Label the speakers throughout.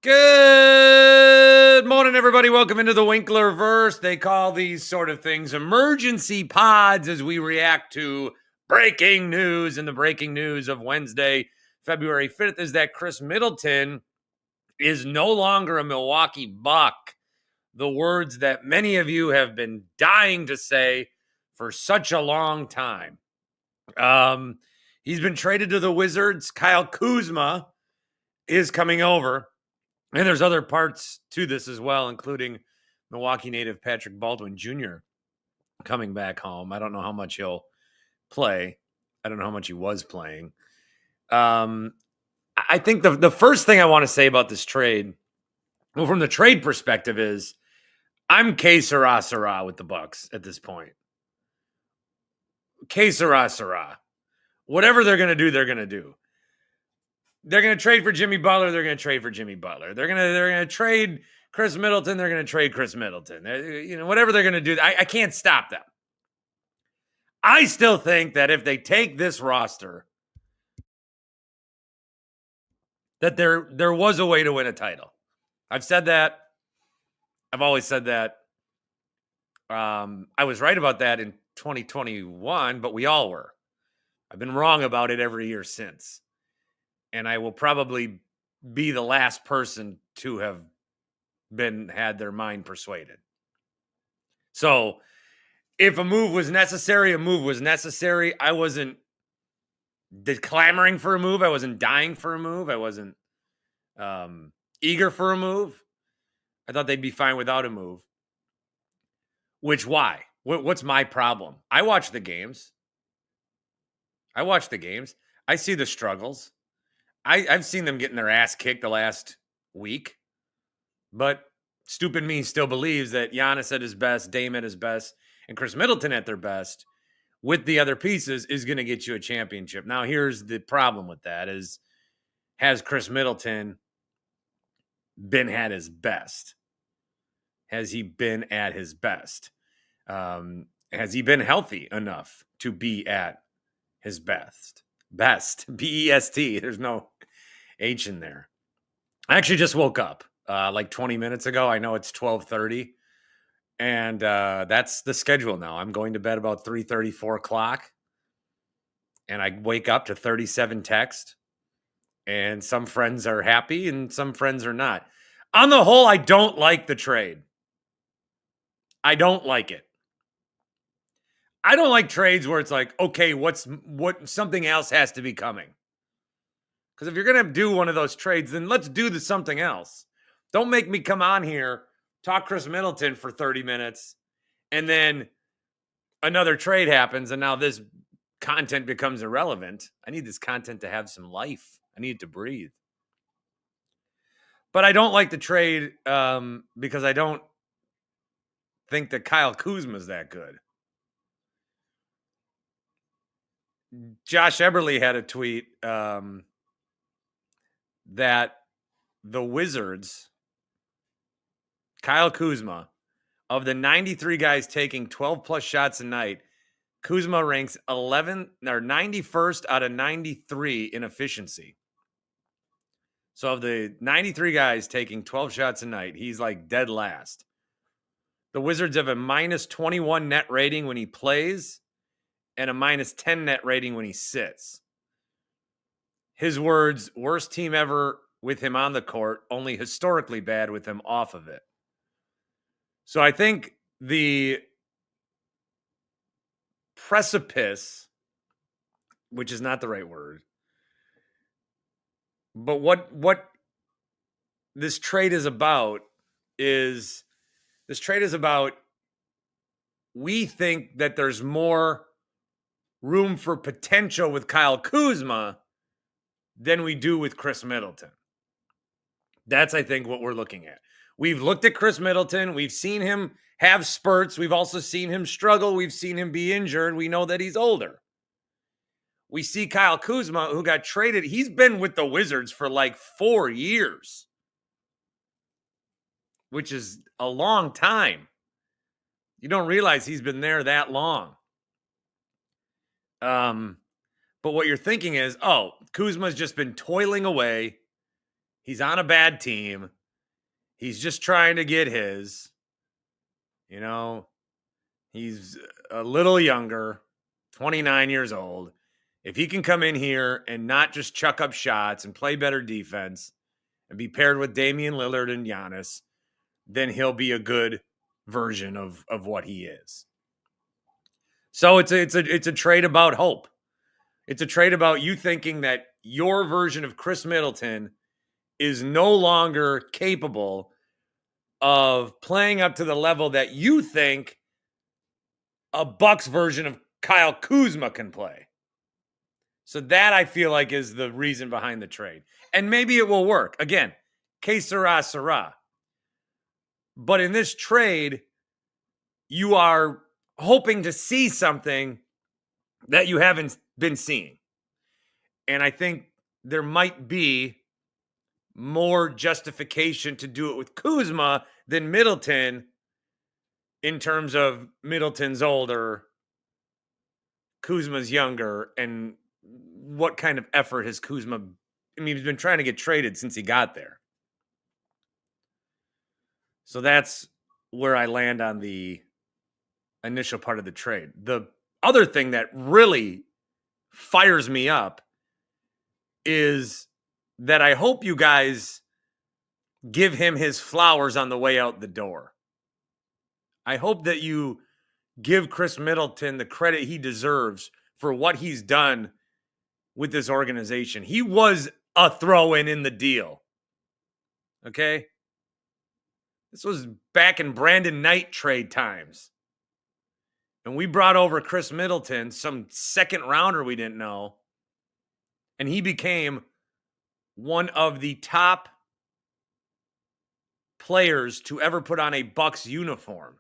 Speaker 1: Good morning, everybody. Welcome into the Winklerverse. They call these sort of things emergency pods as we react to breaking news. And the breaking news of Wednesday, February 5th, is that Khris Middleton is no longer a Milwaukee Buck. The words that many of you have been dying to say for such a long time. He's been traded to the Wizards. Kyle Kuzma is coming over. And there's other parts to this as well, including Milwaukee native Patrick Baldwin Jr. coming back home. I don't know how much he'll play. I don't know how much he was playing. I think the first thing I want to say about this trade, well, from the trade perspective, is I'm que sera with the Bucks at this point. Que sera. Whatever they're going to do, they're going to do. They're going to trade for Jimmy Butler. They're going to trade for Jimmy Butler. They're going to trade Khris Middleton. They're going to trade Khris Middleton. Whatever they're going to do, I can't stop them. I still think that if they take this roster, that there was a way to win a title. I've said that. I've always said that. I was right about that in 2021, but we all were. I've been wrong about it every year since. And I will probably be the last person to have had their mind persuaded. So if a move was necessary, a move was necessary. I wasn't clamoring for a move. I wasn't dying for a move. I wasn't eager for a move. I thought they'd be fine without a move. Why? What's my problem? I watch the games. I see the struggles. I've seen them getting their ass kicked the last week, but stupid me still believes that Giannis at his best, Dame at his best, and Khris Middleton at their best with the other pieces is going to get you a championship. Now, here's the problem with that is, has Khris Middleton been at his best? Has he been at his best? Has he been healthy enough to be at his best? B-E-S-T. There's no H in there. I actually just woke up like 20 minutes ago. I know it's 12:30, and that's the schedule now. I'm going to bed about 3:30, 4 o'clock, and I wake up to 37 texts, and some friends are happy and some friends are not. On the whole, I don't like the trade. I don't like it. I don't like trades where it's like, okay, what something else has to be coming. Because if you're going to do one of those trades, then let's do something else. Don't make me come on here, talk Khris Middleton for 30 minutes, and then another trade happens, and now this content becomes irrelevant. I need this content to have some life. I need it to breathe. But I don't like the trade because I don't think that Kyle Kuzma is that good. Josh Eberle had a tweet that the Wizards, Kyle Kuzma, of the 93 guys taking 12 plus shots a night, Kuzma ranks 91st out of 93 in efficiency. So of the 93 guys taking 12 shots a night, he's like dead last. The Wizards have a minus 21 net rating when he plays and a minus 10 net rating when he sits. His words, worst team ever with him on the court, only historically bad with him off of it. So I think the precipice, which is not the right word, but what this trade is about is we think that there's more room for potential with Kyle Kuzma than we do with Khris Middleton. That's, I think, what we're looking at. We've looked at Khris Middleton. We've seen him have spurts. We've also seen him struggle. We've seen him be injured. We know that he's older. We see Kyle Kuzma, who got traded. He's been with the Wizards for like 4 years, which is a long time. You don't realize he's been there that long. But what you're thinking is, oh, Kuzma's just been toiling away. He's on a bad team. He's just trying to get his. You know, he's a little younger, 29 years old. If he can come in here and not just chuck up shots and play better defense and be paired with Damian Lillard and Giannis, then he'll be a good version of what he is. So it's a trade about hope. It's a trade about you thinking that your version of Khris Middleton is no longer capable of playing up to the level that you think a Bucks version of Kyle Kuzma can play. So that, I feel like, is the reason behind the trade. And maybe it will work. Again, que sera, sera. But in this trade, you are hoping to see something that you haven't been seeing. And I think there might be more justification to do it with Kuzma than Middleton, in terms of Middleton's older, Kuzma's younger, and what kind of effort has Kuzma? I mean, he's been trying to get traded since he got there. So that's where I land on the initial part of the trade. The other thing that really fires me up is that I hope you guys give him his flowers on the way out the door. I hope that you give Khris Middleton the credit he deserves for what he's done with this organization. He was a throw-in in the deal. Okay? This was back in Brandon Knight trade times. And we brought over Khris Middleton, some second rounder we didn't know. And he became one of the top players to ever put on a Bucks uniform.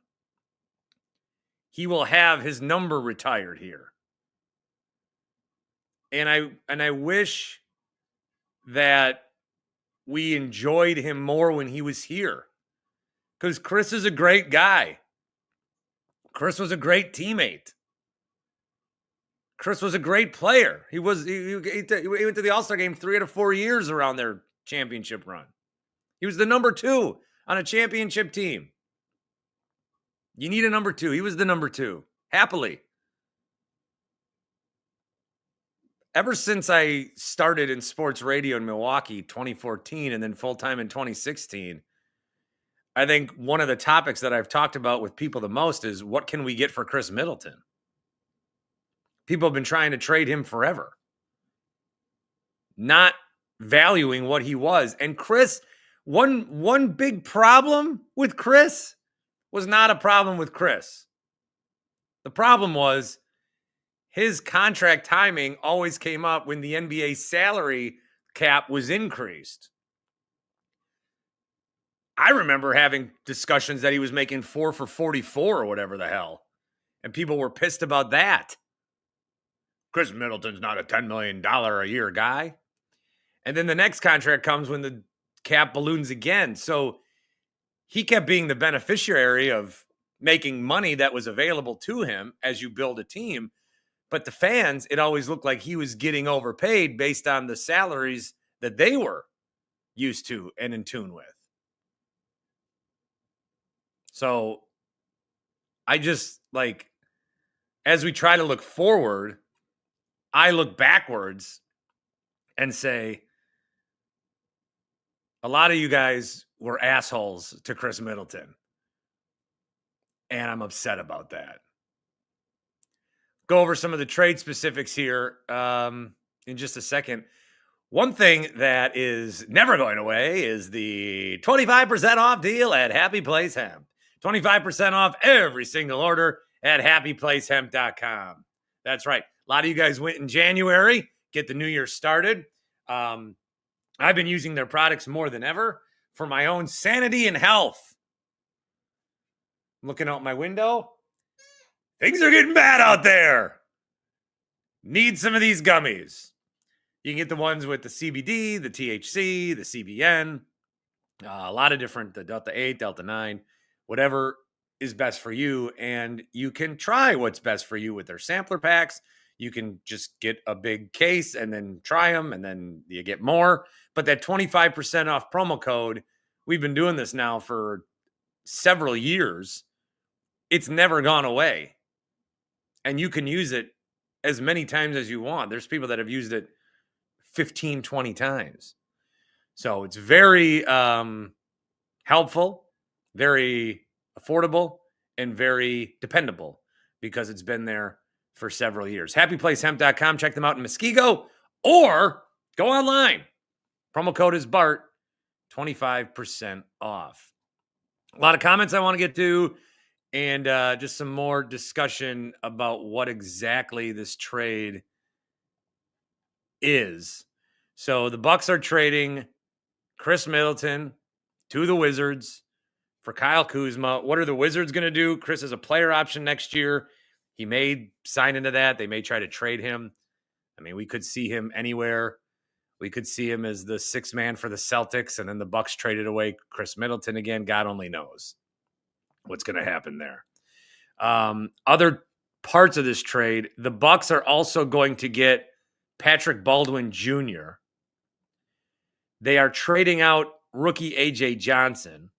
Speaker 1: He will have his number retired here. And I wish that we enjoyed him more when he was here. Because Khris is a great guy. Khris was a great teammate. Khris was a great player. He went to the All-Star game 3 out of 4 years around their championship run. He was the number 2 on a championship team. You need a number 2. He was the number 2. Happily. Ever since I started in sports radio in Milwaukee 2014 and then full-time in 2016, I think one of the topics that I've talked about with people the most is, what can we get for Khris Middleton? People have been trying to trade him forever, not valuing what he was. And Khris, one big problem with Khris was not a problem with Khris. The problem was his contract timing always came up when the NBA salary cap was increased. I remember having discussions that he was making 4 for 44 or whatever the hell. And people were pissed about that. Khris Middleton's not a $10 million a year guy. And then the next contract comes when the cap balloons again. So he kept being the beneficiary of making money that was available to him as you build a team. But the fans, it always looked like he was getting overpaid based on the salaries that they were used to and in tune with. So I just, like, as we try to look forward, I look backwards and say, a lot of you guys were assholes to Khris Middleton. And I'm upset about that. Go over some of the trade specifics here in just a second. One thing that is never going away is the 25% off deal at Happy Place Hemp. 25% off every single order at happyplacehemp.com. That's right. A lot of you guys went in January, get the new year started. I've been using their products more than ever for my own sanity and health. I'm looking out my window. Things are getting bad out there. Need some of these gummies. You can get the ones with the CBD, the THC, the CBN, a lot of different, the Delta 8, Delta 9, whatever is best for you. And you can try what's best for you with their sampler packs. You can just get a big case and then try them, and then you get more. But that 25% off promo code, we've been doing this now for several years. It's never gone away. And you can use it as many times as you want. There's people that have used it 15, 20 times. So it's very helpful, very affordable, and very dependable because it's been there for several years. HappyPlaceHemp.com. Check them out in Muskego or go online. Promo code is BART, 25% off. A lot of comments I want to get to, and just some more discussion about what exactly this trade is. So the Bucks are trading Khris Middleton to the Wizards for Kyle Kuzma. What are the Wizards going to do? Khris has a player option next year. He may sign into that. They may try to trade him. I mean, we could see him anywhere. We could see him as the sixth man for the Celtics, and then the Bucks traded away Khris Middleton again. God only knows what's going to happen there. Other parts of this trade, the Bucks are also going to get Patrick Baldwin Jr. They are trading out rookie A.J. Johnson.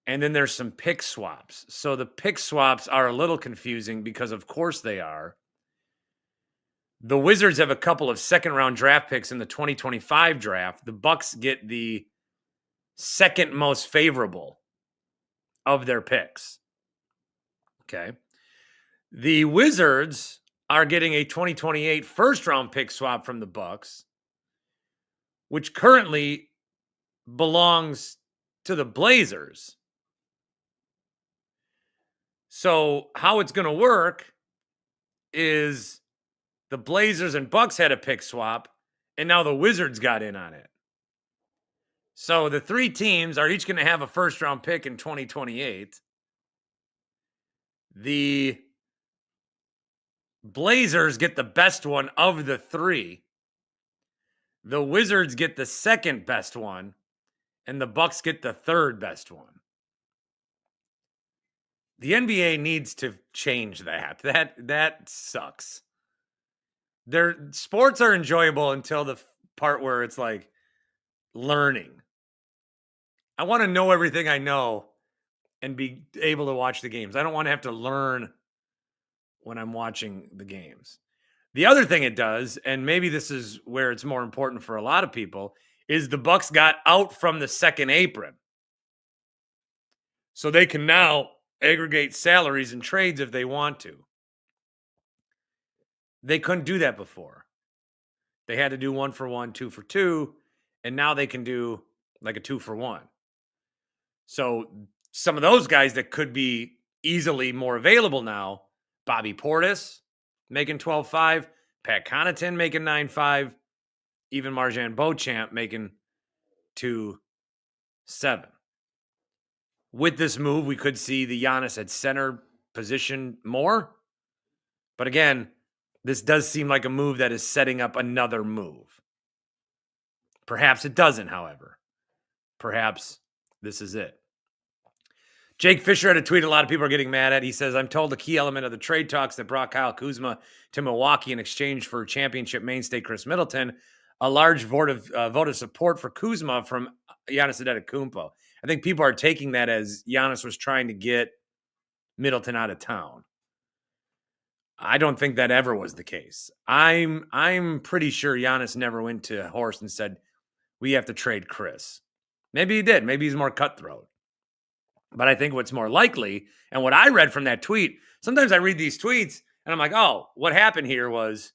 Speaker 1: And then there's some pick swaps. So the pick swaps are a little confusing because, of course, they are. The Wizards have a couple of second-round draft picks in the 2025 draft. The Bucks get the second most favorable of their picks. Okay. The Wizards are getting a 2028 first-round pick swap from the Bucks, which currently belongs to the Blazers. So how it's going to work is the Blazers and Bucks had a pick swap, and now the Wizards got in on it. So the three teams are each going to have a first-round pick in 2028. The Blazers get the best one of the three. The Wizards get the second best one, and the Bucks get the third best one. The NBA needs to change that. That sucks. Their sports are enjoyable until the part where it's like learning. I want to know everything I know and be able to watch the games. I don't want to have to learn when I'm watching the games. The other thing it does, and maybe this is where it's more important for a lot of people, is the Bucks got out from the second apron. So they can now aggregate salaries and trades if they want to. They couldn't do that before. They had to do 1 for 1, 2 for 2, and now they can do like a 2 for 1. So some of those guys that could be easily more available now, Bobby Portis making 12.5, Pat Connaughton making 9.5, even Marjan Beauchamp making 2.7. With this move, we could see the Giannis at center position more. But again, this does seem like a move that is setting up another move. Perhaps it doesn't, however. Perhaps this is it. Jake Fisher had a tweet a lot of people are getting mad at. He says, I'm told the key element of the trade talks that brought Kyle Kuzma to Milwaukee in exchange for championship mainstay Khris Middleton, a large vote of support for Kuzma from Giannis Antetokounmpo. I think people are taking that as Giannis was trying to get Middleton out of town. I don't think that ever was the case. I'm pretty sure Giannis never went to Horst and said, we have to trade Khris. Maybe he did. Maybe he's more cutthroat. But I think what's more likely, and what I read from that tweet, sometimes I read these tweets and I'm like, oh, what happened here was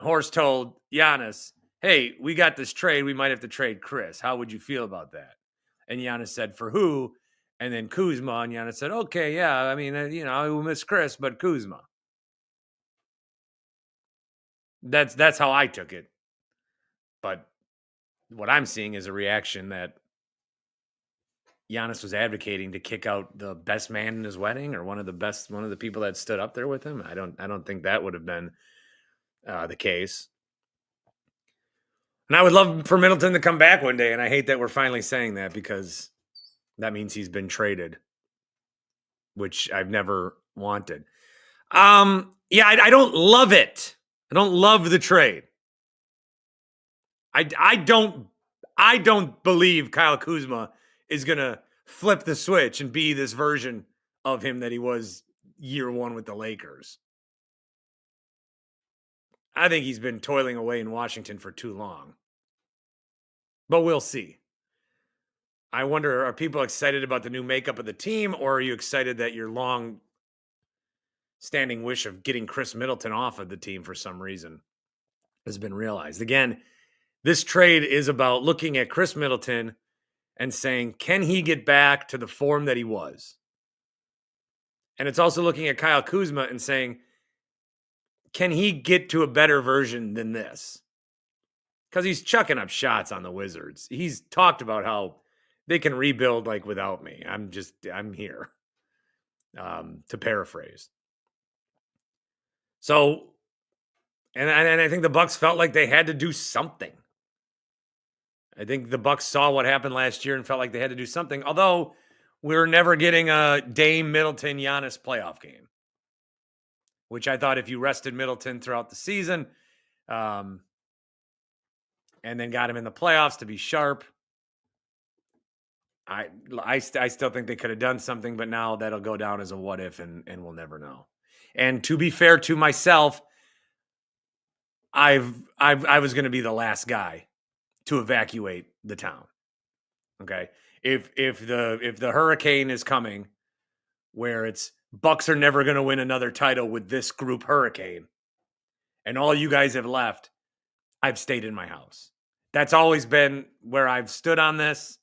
Speaker 1: Horst told Giannis, hey, we got this trade. We might have to trade Khris. How would you feel about that? And Giannis said, for who? And then Kuzma, and Giannis said, okay, yeah, I mean, I will miss Khris, but Kuzma. That's how I took it. But what I'm seeing is a reaction that Giannis was advocating to kick out the best man in his wedding or one of the people that stood up there with him. I don't think that would have been the case. And I would love for Middleton to come back one day, and I hate that we're finally saying that because that means he's been traded, which I've never wanted. I don't love it. I don't love the trade. I don't believe Kyle Kuzma is gonna flip the switch and be this version of him that he was year one with the Lakers. I think he's been toiling away in Washington for too long. But we'll see. I wonder, are people excited about the new makeup of the team, or are you excited that your long standing wish of getting Khris Middleton off of the team for some reason has been realized? Again, this trade is about looking at Khris Middleton and saying, can he get back to the form that he was? And it's also looking at Kyle Kuzma and saying, can he get to a better version than this? Because he's chucking up shots on the Wizards. He's talked about how they can rebuild like without me. I'm here, to paraphrase. So, and I think the Bucks felt like they had to do something. I think the Bucks saw what happened last year and felt like they had to do something. Although we're never getting a Dame Middleton Giannis playoff game, which I thought if you rested Middleton throughout the season, and then got him in the playoffs to be sharp, I still think they could have done something, but now that'll go down as a what if, and we'll never know. And to be fair to myself, I was going to be the last guy to evacuate the town. Okay, if the hurricane is coming, where it's Bucks are never going to win another title with this group hurricane, and all you guys have left, I've stayed in my house. That's always been where I've stood on this.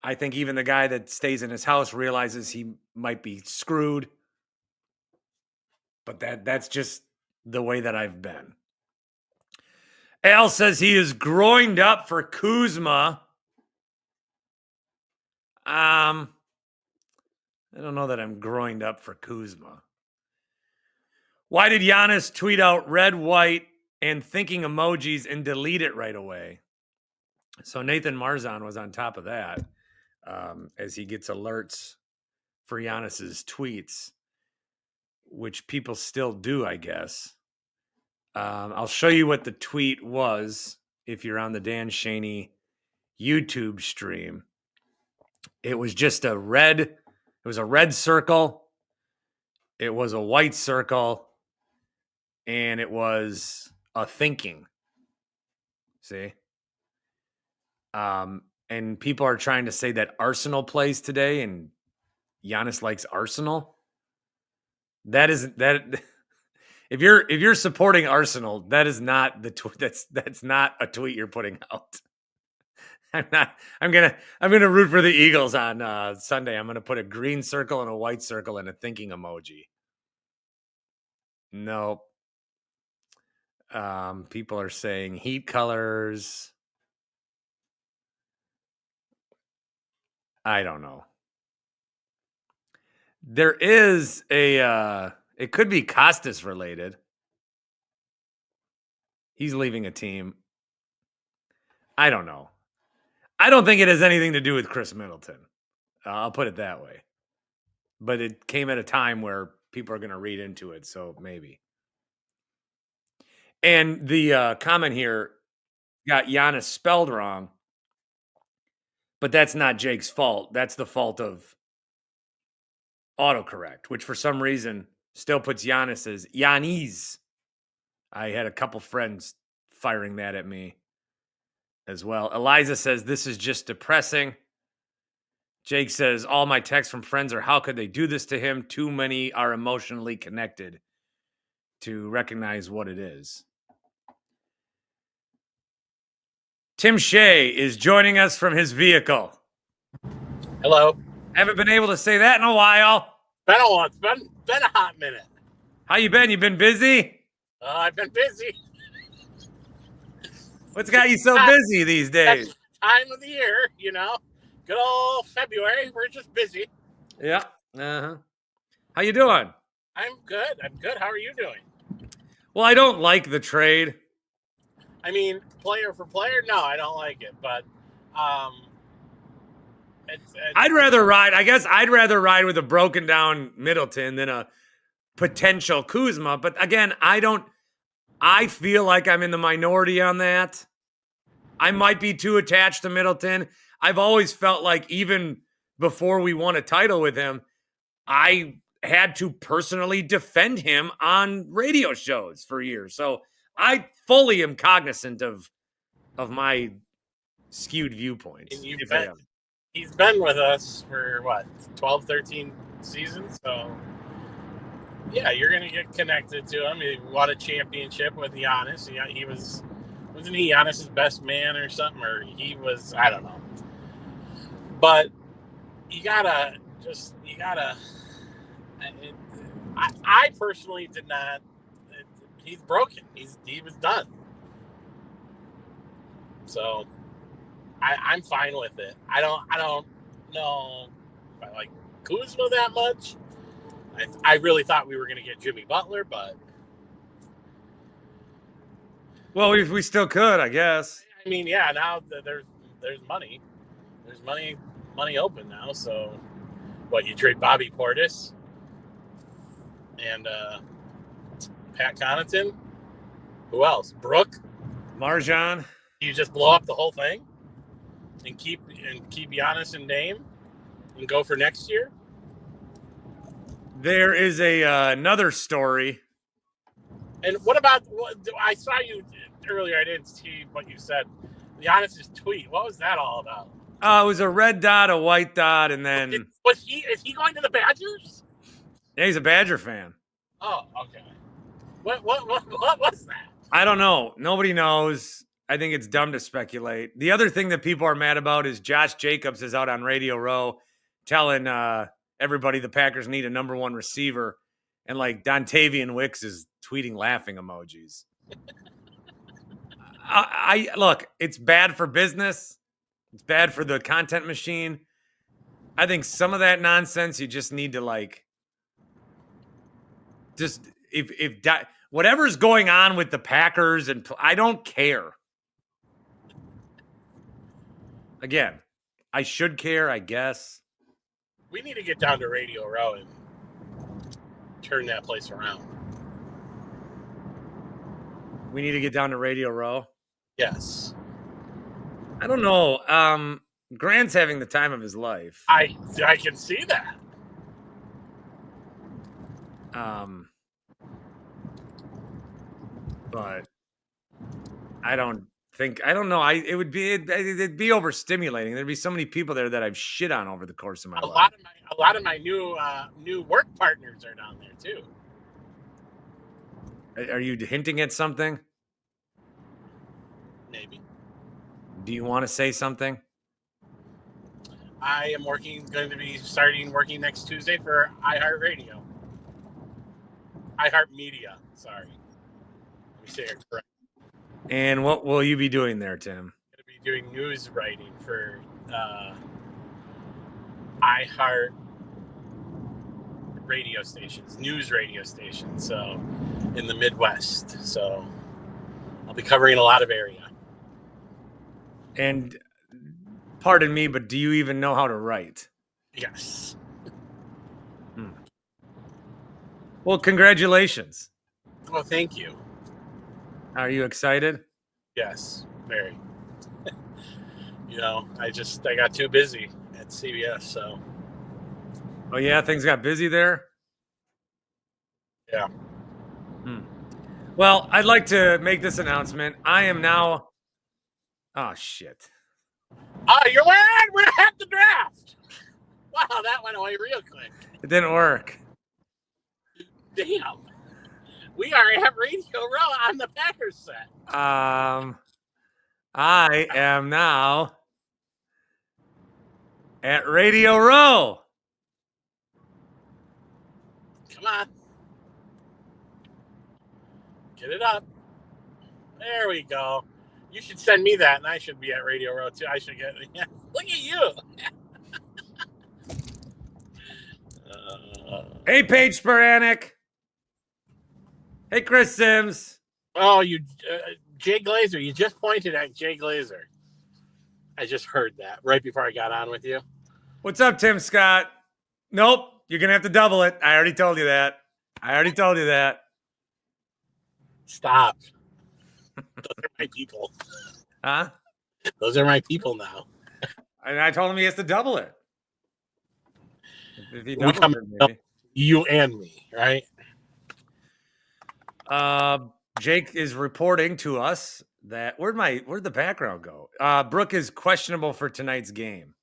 Speaker 1: I think even the guy that stays in his house realizes he might be screwed. But that's just the way that I've been. Al says he is groined up for Kuzma. I don't know that I'm groined up for Kuzma. Why did Giannis tweet out red, white, and thinking emojis and delete it right away? So Nathan Marzon was on top of that, as he gets alerts for Giannis's tweets, which people still do, I guess. I'll show you what the tweet was if you're on the Dan Schani YouTube stream. It was just a red circle. It was a white circle. And it was a thinking. See? And people are trying to say that Arsenal plays today and Giannis likes Arsenal. That if you're supporting Arsenal, that is not that's not a tweet you're putting out. I'm gonna root for the Eagles on Sunday. I'm gonna put a green circle and a white circle and a thinking emoji. No. People are saying heat colors. I don't know. There is it could be Costas related. He's leaving a team. I don't know. I don't think it has anything to do with Khris Middleton. I'll put it that way. But it came at a time where people are going to read into it, so maybe. And the comment here got Giannis spelled wrong, but that's not Jake's fault. That's the fault of autocorrect, which for some reason still puts Giannis as Giannis. I had a couple friends firing that at me as well. Eliza says, this is just depressing. Jake says, all my texts from friends are, how could they do this to him? Too many are emotionally connected to recognize what it is. Tim Shay is joining us from his vehicle.
Speaker 2: Hello.
Speaker 1: Haven't been able to say that in a while.
Speaker 2: Been a while. It's been a hot minute.
Speaker 1: How you been? You been busy?
Speaker 2: I've been busy.
Speaker 1: What's got you so busy these days?
Speaker 2: That's time of the year, you know. Good old February. We're just busy.
Speaker 1: Yeah. Uh-huh. How you doing?
Speaker 2: I'm good. How are you doing?
Speaker 1: Well, I don't like the trade.
Speaker 2: I mean, player for player, no, I don't like it. But
Speaker 1: I'd rather ride with a broken down Middleton than a potential Kuzma. But again, I don't I feel like I'm in the minority on that. I might be too attached to Middleton. I've always felt like even before we won a title with him, I had to personally defend him on radio shows for years. So I fully am cognizant of my skewed viewpoints.
Speaker 2: And
Speaker 1: If I am.
Speaker 2: he's been with us for what, 12, 13 seasons. So yeah, you're gonna get connected to him. He won a championship with Giannis. He wasn't he Giannis's best man or something, or he was, I don't know. But you gotta. I personally did not. He's broken. He was done. So I'm fine with it. I don't know if I like Kuzma that much. I really thought we were going to get Jimmy Butler, but
Speaker 1: Well, we still could, I guess.
Speaker 2: I mean, yeah. Now there's money. There's money open now. So what, you trade Bobby Portis and Pat Connaughton? Who else? Brooke?
Speaker 1: Marjan.
Speaker 2: You just blow up the whole thing and keep Giannis and Dame and go for next year?
Speaker 1: There is another story.
Speaker 2: And what about I saw you earlier? I didn't see what you said. Giannis's tweet. What was that all about?
Speaker 1: It was a red dot, a white dot, and then
Speaker 2: Is he going to the Badgers?
Speaker 1: yeah, he's a Badger fan.
Speaker 2: Oh, okay. What was that?
Speaker 1: I don't know. Nobody knows. I think it's dumb to speculate. The other thing that people are mad about is Josh Jacobs is out on Radio Row telling everybody the Packers need a number one receiver, and like Dontavian Wicks is tweeting laughing emojis. I look, it's bad for business. It's bad for the content machine. I think some of that nonsense you just need to whatever's going on with the Packers, and I don't care. Again, I should care, I guess.
Speaker 2: We need to get down to Radio Row and turn that place around.
Speaker 1: We need to get down to Radio Row.
Speaker 2: Yes.
Speaker 1: I don't know. Grant's having the time of his life.
Speaker 2: I can see that.
Speaker 1: But I don't know. It'd be overstimulating. There'd be so many people there that I've shit on over the course of my life.
Speaker 2: A lot of my new work partners are down there too.
Speaker 1: Are you hinting at something?
Speaker 2: Maybe.
Speaker 1: Do you want to say something?
Speaker 2: I am going to be starting working next Tuesday for iHeartRadio. iHeartMedia, sorry. Let me say it correct.
Speaker 1: And what will you be doing there, Tim?
Speaker 2: I'm going to be doing news writing for iHeart radio stations, news radio stations, so in the Midwest. So I'll be covering a lot of area.
Speaker 1: And pardon me, but do you even know how to write?
Speaker 2: Yes.
Speaker 1: Well, congratulations.
Speaker 2: Well, thank you.
Speaker 1: Are you excited?
Speaker 2: Yes, very. I got too busy at CBS, so.
Speaker 1: Oh, yeah? Things got busy there?
Speaker 2: Yeah.
Speaker 1: Well, I'd like to make this announcement. I am now... Oh, shit.
Speaker 2: Oh, we're at the draft. Wow, that went away real quick.
Speaker 1: It didn't work.
Speaker 2: Damn. We are at Radio Row on the Packers set.
Speaker 1: I am now at Radio Row.
Speaker 2: Come on. Get it up. There we go. You should send me that, and I should be at Radio Row, too. I should get... Yeah. Look at you.
Speaker 1: Hey, Paige Sporanic. Hey, Chris Sims.
Speaker 2: Oh, Jay Glazer. You just pointed at Jay Glazer. I just heard that right before I got on with you.
Speaker 1: What's up, Tim Scott? Nope. You're going to have to double it. I already told you that.
Speaker 2: Stop. Those are my people.
Speaker 1: Huh?
Speaker 2: Those are my people now.
Speaker 1: And I told him he has to double it. If he
Speaker 2: We
Speaker 1: doubles
Speaker 2: come
Speaker 1: it, maybe.
Speaker 2: you and me, right?
Speaker 1: Jake is reporting to us that where'd the background go? Brooke is questionable for tonight's game.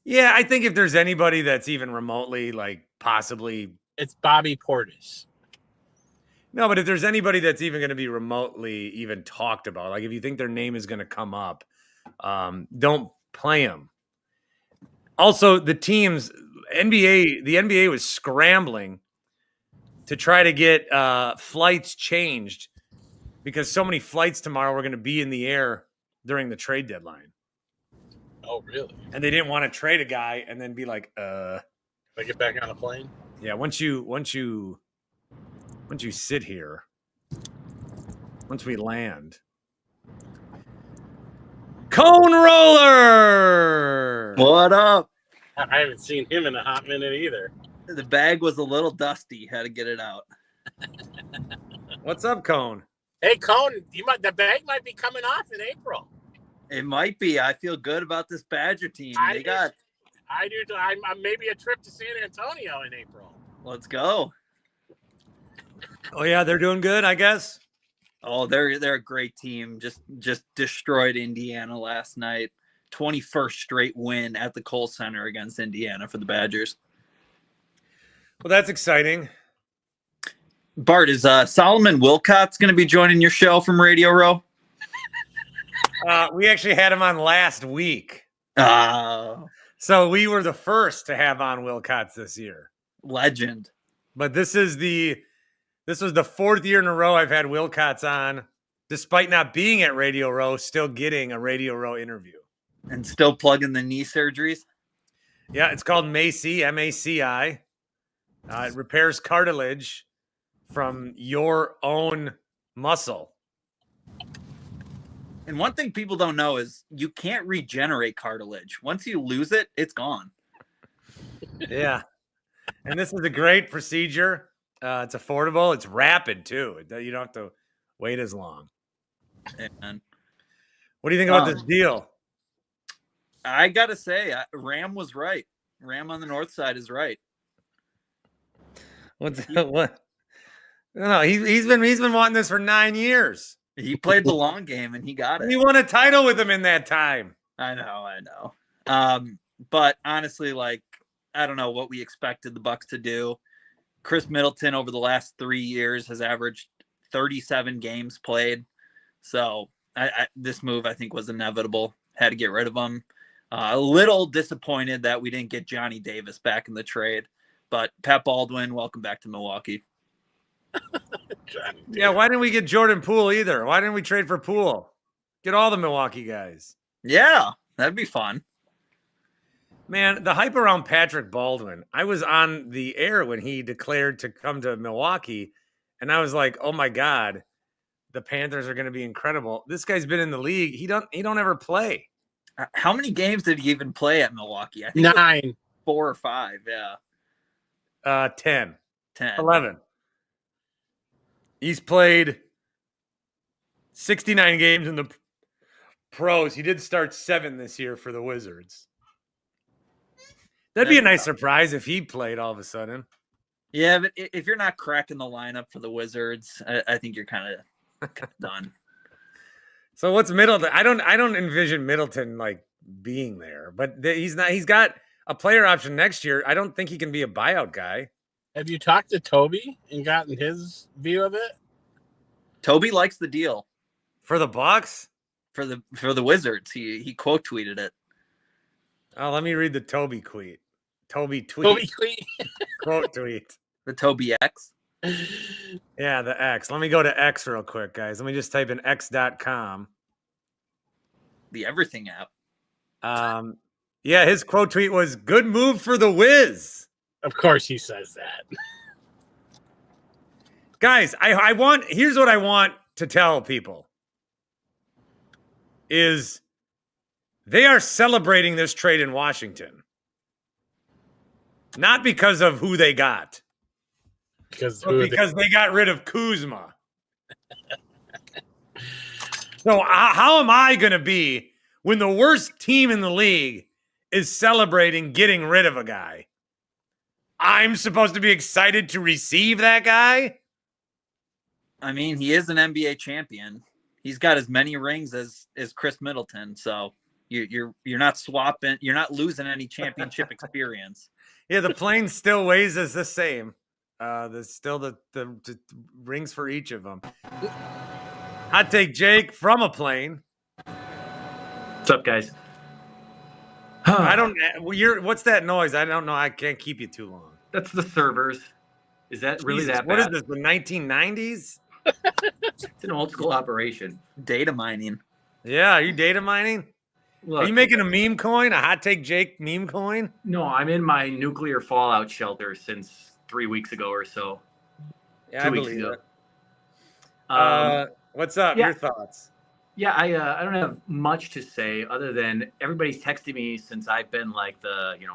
Speaker 1: Yeah, I think if there's anybody that's even remotely, like, possibly.
Speaker 2: It's Bobby Portis.
Speaker 1: No, but if there's anybody that's even going to be remotely even talked about, like if you think their name is going to come up, don't play them. Also, the NBA was scrambling to try to get flights changed because so many flights tomorrow were going to be in the air during the trade deadline.
Speaker 2: Oh, really?
Speaker 1: And they didn't want to trade a guy and then be like,
Speaker 2: I get back on a plane?
Speaker 1: Yeah, once you sit here, once we land. Cone Roller!
Speaker 3: What up?
Speaker 2: I haven't seen him in a hot minute either.
Speaker 3: The bag was a little dusty. Had to get it out.
Speaker 1: What's up, Cone?
Speaker 2: Hey, Cone, the bag might be coming off in April.
Speaker 3: It might be. I feel good about this Badger team.
Speaker 2: I do. I'm maybe a trip to San Antonio in April.
Speaker 3: Let's go.
Speaker 1: Oh yeah, they're doing good, I guess.
Speaker 3: Oh, they're a great team. Just destroyed Indiana last night. 21st straight win at the Kohl Center against Indiana for the Badgers.
Speaker 1: Well, that's exciting.
Speaker 3: Bart, is Solomon Wilcott's going to be joining your show from Radio Row?
Speaker 1: We actually had him on last week. So we were the first to have on Wilcots this year.
Speaker 3: Legend.
Speaker 1: But this was the fourth year in a row I've had Wilcots on, despite not being at Radio Row, still getting a Radio Row interview.
Speaker 3: And still plugging the knee surgeries?
Speaker 1: Yeah, it's called MACI, M-A-C-I. It repairs cartilage from your own muscle.
Speaker 3: And one thing people don't know is you can't regenerate cartilage. Once you lose it, it's gone.
Speaker 1: Yeah. And this is a great procedure. It's affordable. It's rapid, too. You don't have to wait as long.
Speaker 3: And
Speaker 1: what do you think about this deal?
Speaker 3: I got to say, Ram was right. Ram on the north side is right.
Speaker 1: What? No, he's been wanting this for 9 years.
Speaker 3: He played the long game, and he got it.
Speaker 1: He won a title with him in that time.
Speaker 3: I know. But honestly, like, I don't know what we expected the Bucks to do. Khris Middleton over the last 3 years has averaged 37 games played. So this move, I think, was inevitable. Had to get rid of him. A little disappointed that we didn't get Johnny Davis back in the trade. But Pat Baldwin, welcome back to Milwaukee.
Speaker 1: Yeah, why didn't we get Jordan Poole either? Why didn't we trade for Poole? Get all the Milwaukee guys.
Speaker 3: Yeah, that'd be fun.
Speaker 1: Man, the hype around Patrick Baldwin. I was on the air when he declared to come to Milwaukee, and I was like, "Oh my God, the Panthers are going to be incredible." This guy's been in the league. He don't ever play.
Speaker 3: How many games did he even play at Milwaukee? I think
Speaker 2: 9,
Speaker 3: 4 or 5. Yeah.
Speaker 1: 10,
Speaker 3: 10,
Speaker 1: 11. He's played 69 games in the pros. He did start 7 this year for the Wizards. That'd be a nice surprise if he played all of a sudden.
Speaker 3: Yeah, but if you're not cracking the lineup for the Wizards, I think you're kind of done.
Speaker 1: So what's Middleton? I don't envision Middleton like being there, but he's not. He's got a player option next year. I don't think he can be a buyout guy.
Speaker 2: Have you talked to Toby and gotten his view of it?
Speaker 3: Toby likes the deal
Speaker 1: For the Bucks?
Speaker 3: for the Wizards. He quote tweeted it.
Speaker 1: Oh, let me read the Toby tweet. Toby tweet. Quote tweet.
Speaker 3: The Toby X.
Speaker 1: Yeah, the X. Let me go to X real quick, guys. Let me just type in x.com.
Speaker 3: The everything app.
Speaker 1: Yeah, his quote tweet was, "Good move for the Wiz."
Speaker 2: Of course he says that.
Speaker 1: Guys, here's what I want to tell people is they are celebrating this trade in Washington. Not because of who they got.
Speaker 2: Because
Speaker 1: they got rid of Kuzma. So how am I going to be when the worst team in the league is celebrating getting rid of a guy? I'm supposed to be excited to receive that guy?
Speaker 3: I mean, he is an NBA champion. He's got as many rings as Khris Middleton. So you're not swapping. You're not losing any championship experience.
Speaker 1: Yeah, the plane still weighs us the same. There's still the rings for each of them. Hot take, Jake, from a plane.
Speaker 4: What's up, guys?
Speaker 1: I don't. What's that noise? I don't know. I can't keep you too long.
Speaker 4: That's the servers. Is that really
Speaker 1: Jesus,
Speaker 4: that bad?
Speaker 1: what is this? The 1990s?
Speaker 4: It's an old school operation.
Speaker 3: Data mining.
Speaker 1: Yeah, are you data mining?
Speaker 4: Look,
Speaker 1: Are you making a meme coin? A hot take, Jake meme coin?
Speaker 4: No, I'm in my nuclear fallout shelter since 3 weeks ago or so.
Speaker 1: Yeah,
Speaker 4: 2
Speaker 1: I
Speaker 4: weeks
Speaker 1: believe
Speaker 4: ago.
Speaker 1: it. What's up?
Speaker 4: yeah.
Speaker 1: Your thoughts?
Speaker 4: Yeah, I don't have much to say other than everybody's texted me since I've been like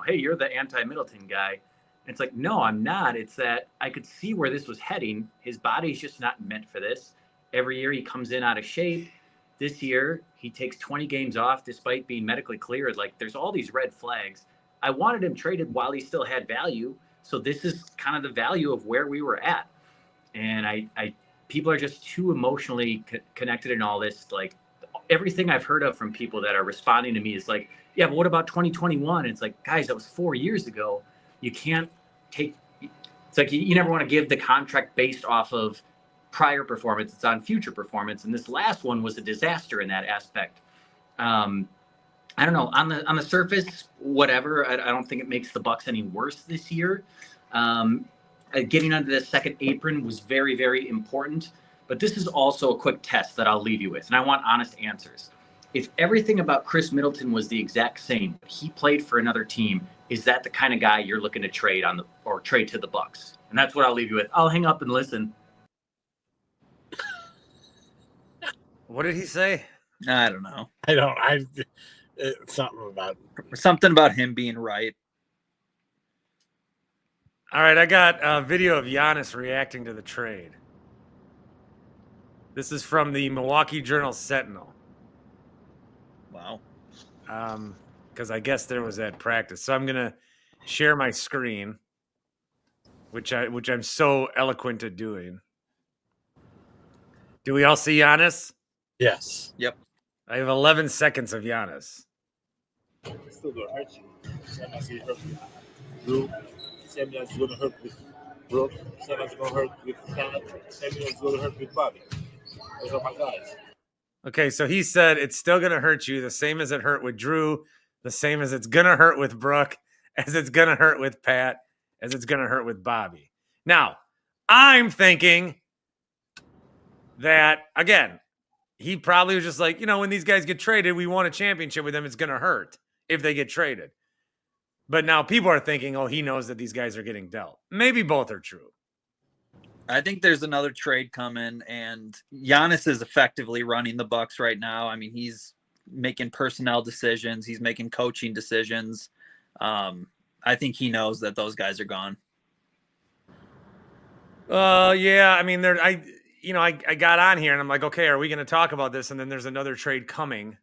Speaker 4: hey, you're the anti-Middleton guy. And it's like, no, I'm not. It's that I could see where this was heading. His body's just not meant for this. Every year he comes in out of shape. This year he takes 20 games off despite being medically cleared. Like, there's all these red flags. I wanted him traded while he still had value. So this is kind of the value of where we were at. And I people are just too emotionally connected in all this. Like, everything I've heard of from people that are responding to me is like, yeah, but what about 2021? And it's like, guys, that was 4 years ago. You can't take, it's like you never want to give the contract based off of prior performance. It's on future performance. And this last one was a disaster in that aspect. I don't know, on the surface, whatever. I don't think it makes the Bucks any worse this year. Getting under the second apron was very, very important. But this is also a quick test that I'll leave you with. And I want honest answers. If everything about Khris Middleton was the exact same, but he played for another team, is that the kind of guy you're looking to trade trade to the Bucks? And that's what I'll leave you with. I'll hang up and listen.
Speaker 1: What did he say?
Speaker 3: I don't know.
Speaker 2: Something
Speaker 3: about him being right.
Speaker 1: All right, I got a video of Giannis reacting to the trade. This is from the Milwaukee Journal-Sentinel.
Speaker 3: Wow.
Speaker 1: Because I guess there was that practice. So I'm gonna share my screen, which I'm so eloquent at doing. Do we all see Giannis?
Speaker 2: Yes.
Speaker 3: Yep.
Speaker 1: I have 11 seconds of Giannis.
Speaker 5: Still gonna hurt you. Sometimes it hurts with Drew. Sometimes it's gonna hurt with Brooke. Sometimes it's gonna hurt with Pat. Sometimes it's gonna hurt with Bobby. Those are my guys.
Speaker 1: Okay, so he said it's still going to hurt you the same as it hurt with Drew, the same as it's going to hurt with Brooke, as it's going to hurt with Pat, as it's going to hurt with Bobby. Now, I'm thinking that, again, he probably was just like, when these guys get traded, we won a championship with them, it's going to hurt if they get traded. But now people are thinking, oh, he knows that these guys are getting dealt. Maybe both are true.
Speaker 3: I think there's another trade coming, and Giannis is effectively running the Bucks right now. I mean, he's making personnel decisions. He's making coaching decisions. I think he knows that those guys are gone.
Speaker 1: Yeah. I mean, I got on here and I'm like, okay, are we going to talk about this? And then there's another trade coming.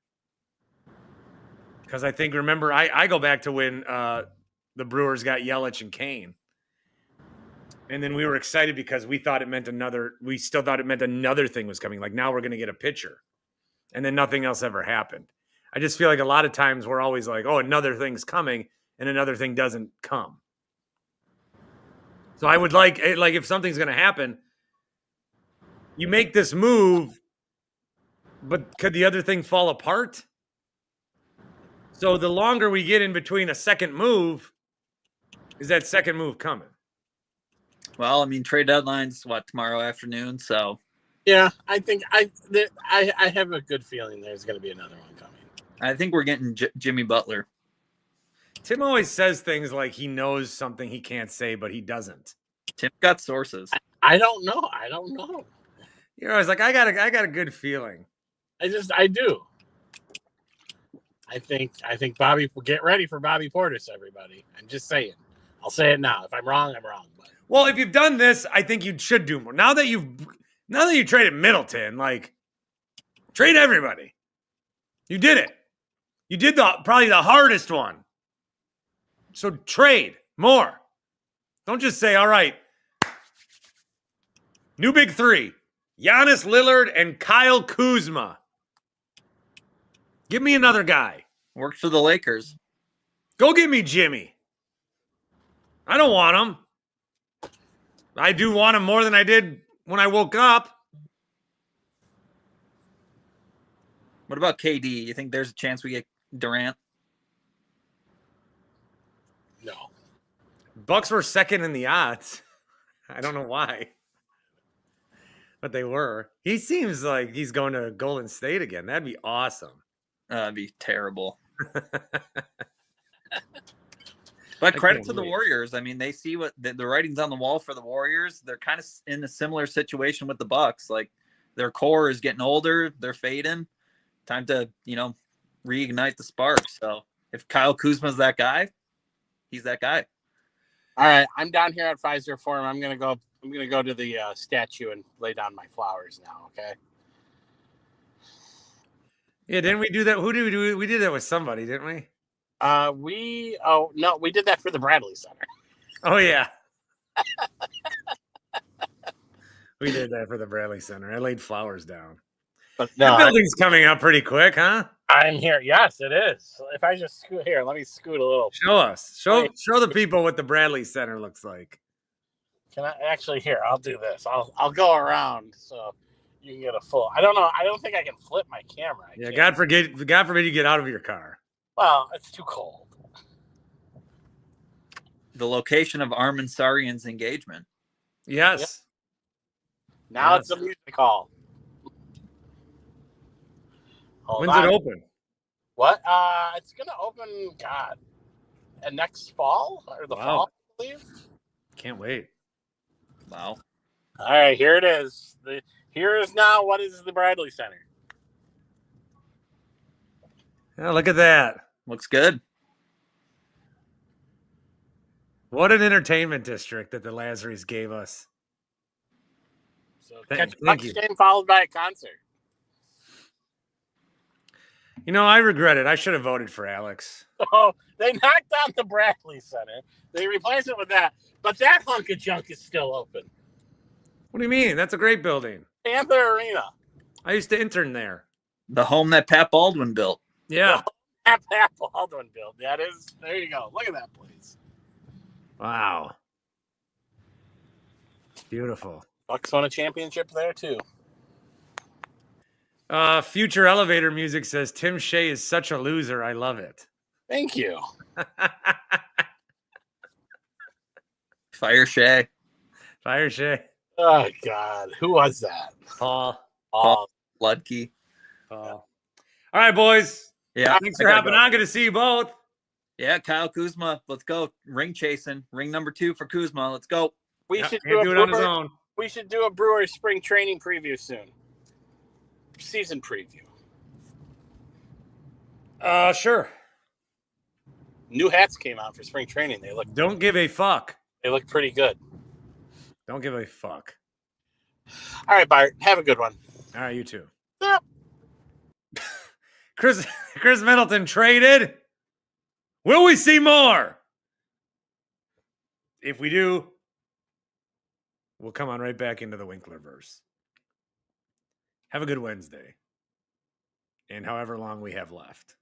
Speaker 1: Because I think, remember, I go back to when the Brewers got Yelich and Kane. And then we were excited because we still thought it meant another thing was coming. Like, now we're going to get a pitcher. And then nothing else ever happened. I just feel like a lot of times we're always like, oh, another thing's coming, and another thing doesn't come. So I would like if something's going to happen, you make this move, but could the other thing fall apart? So the longer we get in between a second move, is that second move coming?
Speaker 3: Well, I mean, trade deadline's tomorrow afternoon, so
Speaker 2: yeah, I think I have a good feeling there's going to be another one coming.
Speaker 3: I think we're getting Jimmy Butler.
Speaker 1: Tim always says things like he knows something he can't say, but he doesn't.
Speaker 3: Tim got sources.
Speaker 2: I don't know.
Speaker 1: You're always like, I got a good feeling.
Speaker 2: I do. I think Bobby, get ready for Bobby Portis, everybody. I'm just saying. I'll say it now. If I'm wrong, I'm wrong. But
Speaker 1: Well, if you've done this, I think you should do more. Now that you traded Middleton, like trade everybody. You did it. You did probably the hardest one. So trade more. Don't just say, all right, new big three. Giannis, Lillard, and Kyle Kuzma. Give me another guy.
Speaker 3: Worked for the Lakers.
Speaker 1: Go get me Jimmy. I don't want him. I do want him more than I did when I woke up.
Speaker 3: What about KD? You think there's a chance we get Durant?
Speaker 2: No.
Speaker 1: Bucks were second in the odds. I don't know why. But they were. He seems like he's going to Golden State again. That'd be awesome.
Speaker 3: That'd be terrible. But credit to the Warriors. I mean, they see what the writing's on the wall for the Warriors. They're kind of in a similar situation with the Bucks. Like their core is getting older. They're fading. Time to, reignite the spark. So if Kyle Kuzma's that guy, he's that guy.
Speaker 2: All right, I'm down here at Pfizer Forum. I'm gonna go to the statue and lay down my flowers now. Okay.
Speaker 1: Yeah, didn't we do that? Who did we do? We did that with somebody, didn't we?
Speaker 2: We did that for the Bradley Center.
Speaker 1: Oh yeah. We did that for the Bradley Center. I laid flowers down.
Speaker 2: But
Speaker 1: The
Speaker 2: no,
Speaker 1: building's coming up pretty quick, huh?
Speaker 2: I'm here. Yes, it is. If I just scoot here, let me scoot a little.
Speaker 1: Show us. Show the people what the Bradley Center looks like.
Speaker 2: Can I actually here? I'll do this. I'll go around so you can get a full. I don't know. I don't think I can flip my camera.
Speaker 1: Yeah, God forbid you get out of your car.
Speaker 2: Well, it's too cold.
Speaker 3: The location of Armin Sarian's engagement.
Speaker 1: Yes.
Speaker 2: Now
Speaker 1: Yes.
Speaker 2: it's a music hall. Hold
Speaker 1: When's
Speaker 2: on.
Speaker 1: it open?
Speaker 2: What? It's gonna open. God, next fall or the
Speaker 1: Wow.
Speaker 2: fall, I believe.
Speaker 1: Can't wait.
Speaker 3: Wow.
Speaker 2: All right, here it is. Here is now what is the Bradley Center.
Speaker 1: Oh, look at that.
Speaker 3: Looks good.
Speaker 1: What an entertainment district that the Lazaris gave us.
Speaker 2: So
Speaker 1: Thank
Speaker 2: catch a Bucks
Speaker 1: you.
Speaker 2: game followed by a concert.
Speaker 1: I regret it. I should have voted for Alex.
Speaker 2: Oh, they knocked down the Bradley Center. They replaced it with that, but that hunk of junk is still open.
Speaker 1: What do you mean? That's a great building.
Speaker 2: Panther Arena.
Speaker 1: I used to intern there.
Speaker 3: The home that Pat Baldwin built.
Speaker 1: Yeah.
Speaker 2: Pat Baldwin built. That is. There you go. Look at that place.
Speaker 1: Wow. Beautiful.
Speaker 2: Bucks won a championship there too.
Speaker 1: Future elevator music says Tim Shay is such a loser. I love it.
Speaker 2: Thank you.
Speaker 3: Fire Shay.
Speaker 1: Fire Shay.
Speaker 2: Oh God, who was that?
Speaker 1: Paul.
Speaker 2: Oh,
Speaker 3: Ludke.
Speaker 1: All right, boys.
Speaker 3: Yeah.
Speaker 1: Thanks for hopping on. Good to see you both.
Speaker 3: Yeah, Kyle Kuzma. Let's go. Ring chasing. Ring number 2 for Kuzma. Let's go.
Speaker 2: we
Speaker 1: Yeah,
Speaker 2: should
Speaker 1: can't do it on his
Speaker 2: Brewer-
Speaker 1: own.
Speaker 2: We should do a Brewers spring training preview soon. Season preview.
Speaker 1: Sure.
Speaker 2: New hats came out for spring training. They look
Speaker 1: Don't give a fuck.
Speaker 2: pretty good.
Speaker 1: Don't give a fuck.
Speaker 2: All right, Bart. Have a good one.
Speaker 1: All right, you too.
Speaker 2: Yep.
Speaker 1: Khris Middleton traded. Will we see more? If we do, we'll come on right back into the Winklerverse. Have a good Wednesday. And however long we have left.